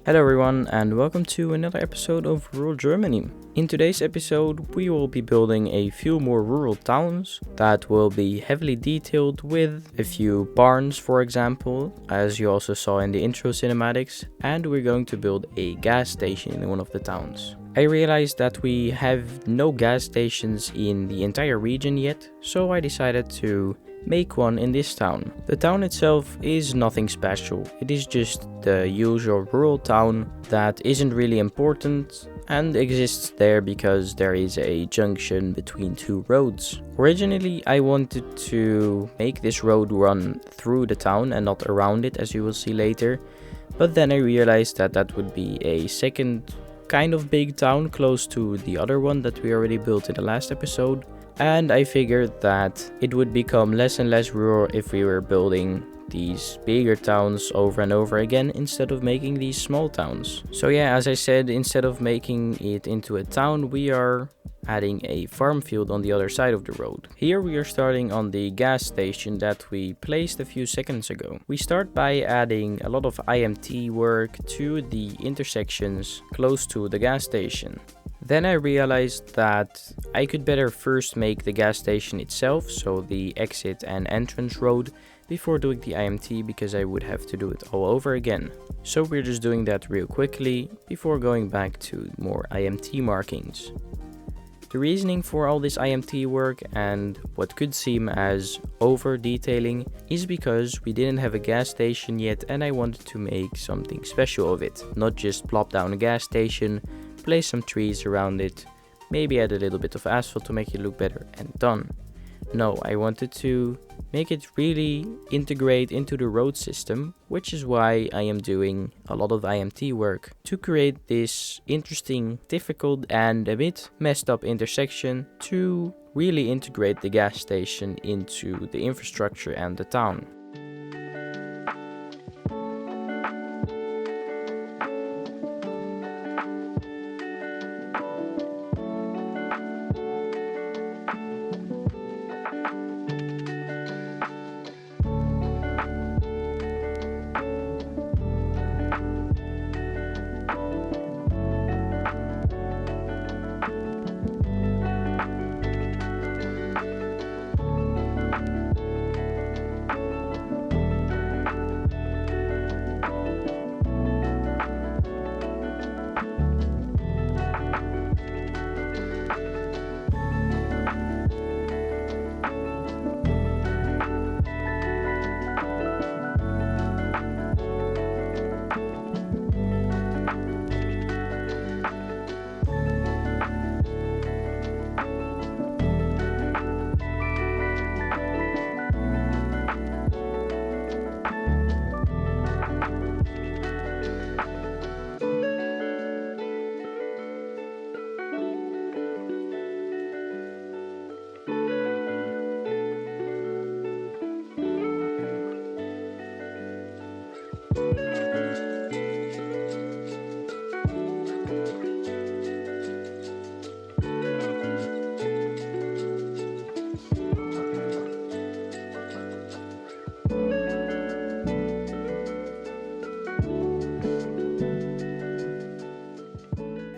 Hello everyone and welcome to another episode of Rural Germany. In today's episode we will be building a few more rural towns that will be heavily detailed with a few barns, for example, as you also saw in the intro cinematics, and we're going to build a gas station in one of the towns. I realized that we have no gas stations in the entire region yet, so I decided to make one in this town. The town itself is nothing special, it is just the usual rural town that isn't really important and exists there because there is a junction between two roads. Originally I wanted to make this road run through the town and not around it, as you will see later, but then I realized that that would be a second kind of big town close to the other one that we already built in the last episode. And I figured that it would become less and less rural if we were building these bigger towns over and over again instead of making these small towns. So yeah, as I said, instead of making it into a town, we are adding a farm field on the other side of the road. Here we are starting on the gas station that we placed a few seconds ago. We start by adding a lot of IMT work to the intersections close to the gas station. Then I realized that I could better first make the gas station itself, so the exit and entrance road, before doing the IMT, because I would have to do it all over again. So we're just doing that real quickly before going back to more IMT markings. The reasoning for all this IMT work and what could seem as over detailing is because we didn't have a gas station yet and I wanted to make something special of it, not just plop down a gas station, place some trees around it, maybe add a little bit of asphalt to make it look better and done. No, I wanted to make it really integrate into the road system, which is why I am doing a lot of IMT work to create this interesting, difficult and a bit messed up intersection to really integrate the gas station into the infrastructure and the town.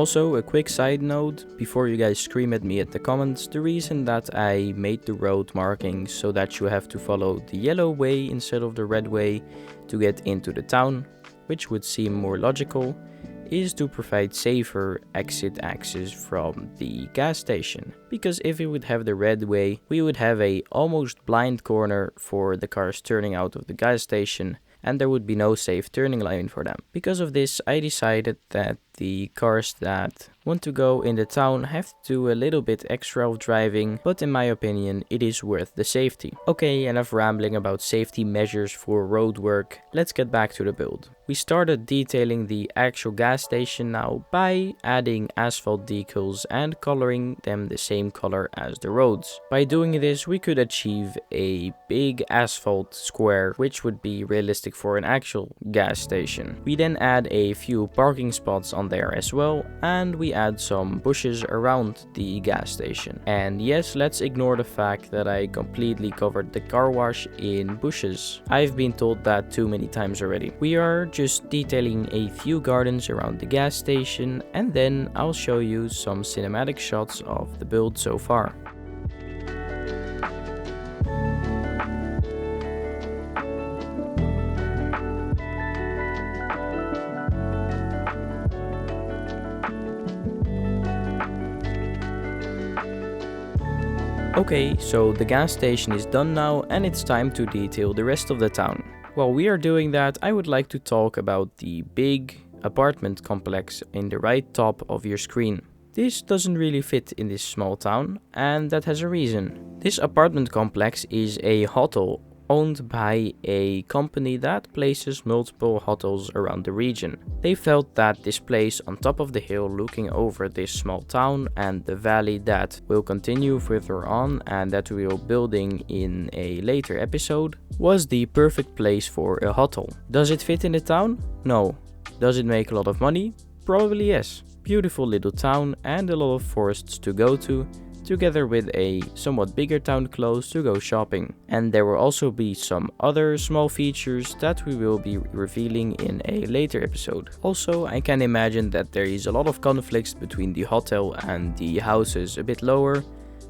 Also, a quick side note, before you guys scream at me at the comments, the reason that I made the road markings so that you have to follow the yellow way instead of the red way to get into the town, which would seem more logical, is to provide safer exit access from the gas station. Because if we would have the red way, we would have a almost blind corner for the cars turning out of the gas station, and there would be no safe turning lane for them. Because of this, I decided that the cars that want to go in the town have to do a little bit extra of driving, but in my opinion it is worth the safety. Okay, enough rambling about safety measures for road work, let's get back to the build. We started detailing the actual gas station now by adding asphalt decals and coloring them the same color as the roads. By doing this we could achieve a big asphalt square, which would be realistic for an actual gas station. We then add a few parking spots on there as well, and we add some bushes around the gas station. And yes, let's ignore the fact that I completely covered the car wash in bushes. I've been told that too many times already. We are just detailing a few gardens around the gas station, and then I'll show you some cinematic shots of the build so far. Okay, so the gas station is done now and it's time to detail the rest of the town. While we are doing that, I would like to talk about the big apartment complex in the right top of your screen. This doesn't really fit in this small town, and that has a reason. This apartment complex is a hotel owned by a company that places multiple hotels around the region. They felt that this place on top of the hill looking over this small town and the valley that will continue further on and that we will building in a later episode was the perfect place for a hotel. Does it fit in the town? No. Does it make a lot of money? Probably yes. Beautiful little town and a lot of forests to go to, together with a somewhat bigger town close to go shopping. And there will also be some other small features that we will be revealing in a later episode. Also, I can imagine that there is a lot of conflicts between the hotel and the houses a bit lower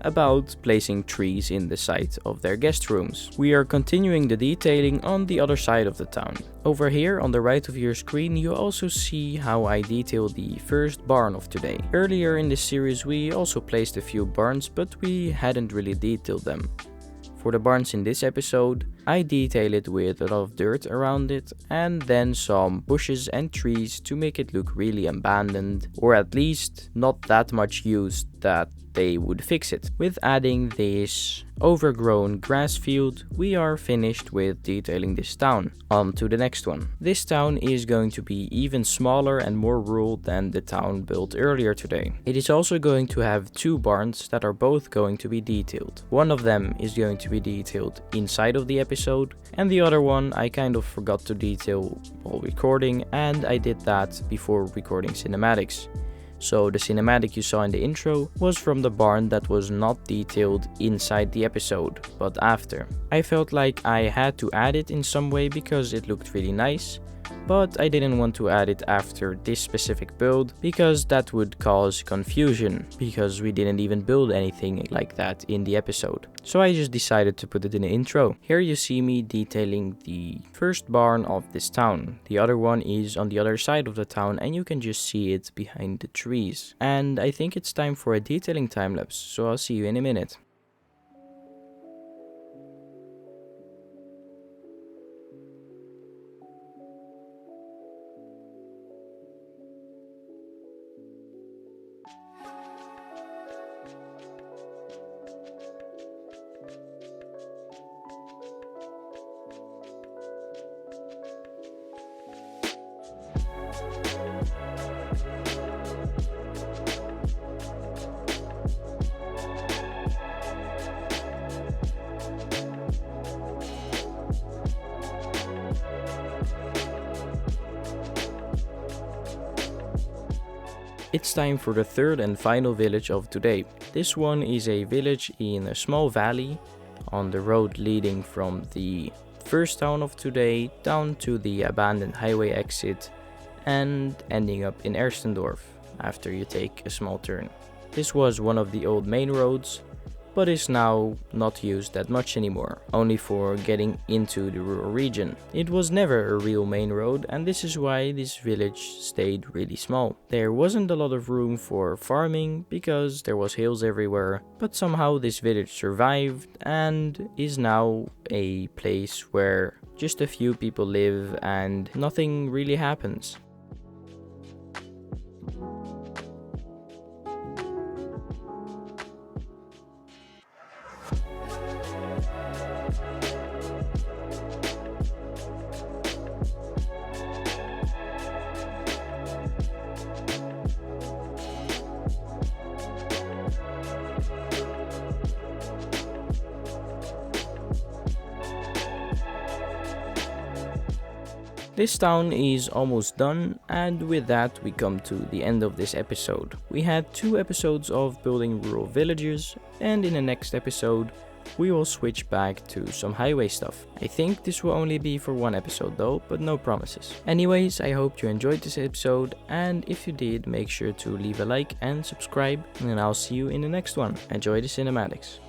about placing trees in the site of their guest rooms. We are continuing the detailing on the other side of the town. Over here on the right of your screen you also see how I detail the first barn of today. Earlier in this series we also placed a few barns, but we hadn't really detailed them. For the barns in this episode, I detail it with a lot of dirt around it and then some bushes and trees to make it look really abandoned, or at least not that much used that they would fix it. With adding this overgrown grass field, we are finished with detailing this town. On to the next one. This town is going to be even smaller and more rural than the town built earlier today. It is also going to have two barns that are both going to be detailed. One of them is going to be detailed inside of the episode, and the other one I kind of forgot to detail while recording, and I did that before recording cinematics. So the cinematic you saw in the intro was from the barn that was not detailed inside the episode, but after. I felt like I had to add it in some way because it looked really nice, but I didn't want to add it after this specific build because that would cause confusion, because we didn't even build anything like that in the episode. So I just decided to put it in the intro. Here you see me detailing the first barn of this town. The other one is on the other side of the town and you can just see it behind the trees. And I think it's time for a detailing time lapse, so I'll see you in a minute. It's time for the third and final village of today. This one is a village in a small valley on the road leading from the first town of today down to the abandoned highway exit and ending up in Erstendorf after you take a small turn. This was one of the old main roads, but is now not used that much anymore, only for getting into the rural region. It was never a real main road, and this is why this village stayed really small. There wasn't a lot of room for farming because there was hills everywhere, but somehow this village survived and is now a place where just a few people live and nothing really happens. This town is almost done, and with that we come to the end of this episode. We had 2 episodes of building rural villages, and in the next episode we will switch back to some highway stuff. I think this will only be for 1 episode though, but no promises. Anyways, I hope you enjoyed this episode, and if you did, make sure to leave a like and subscribe, and I'll see you in the next one. Enjoy the cinematics.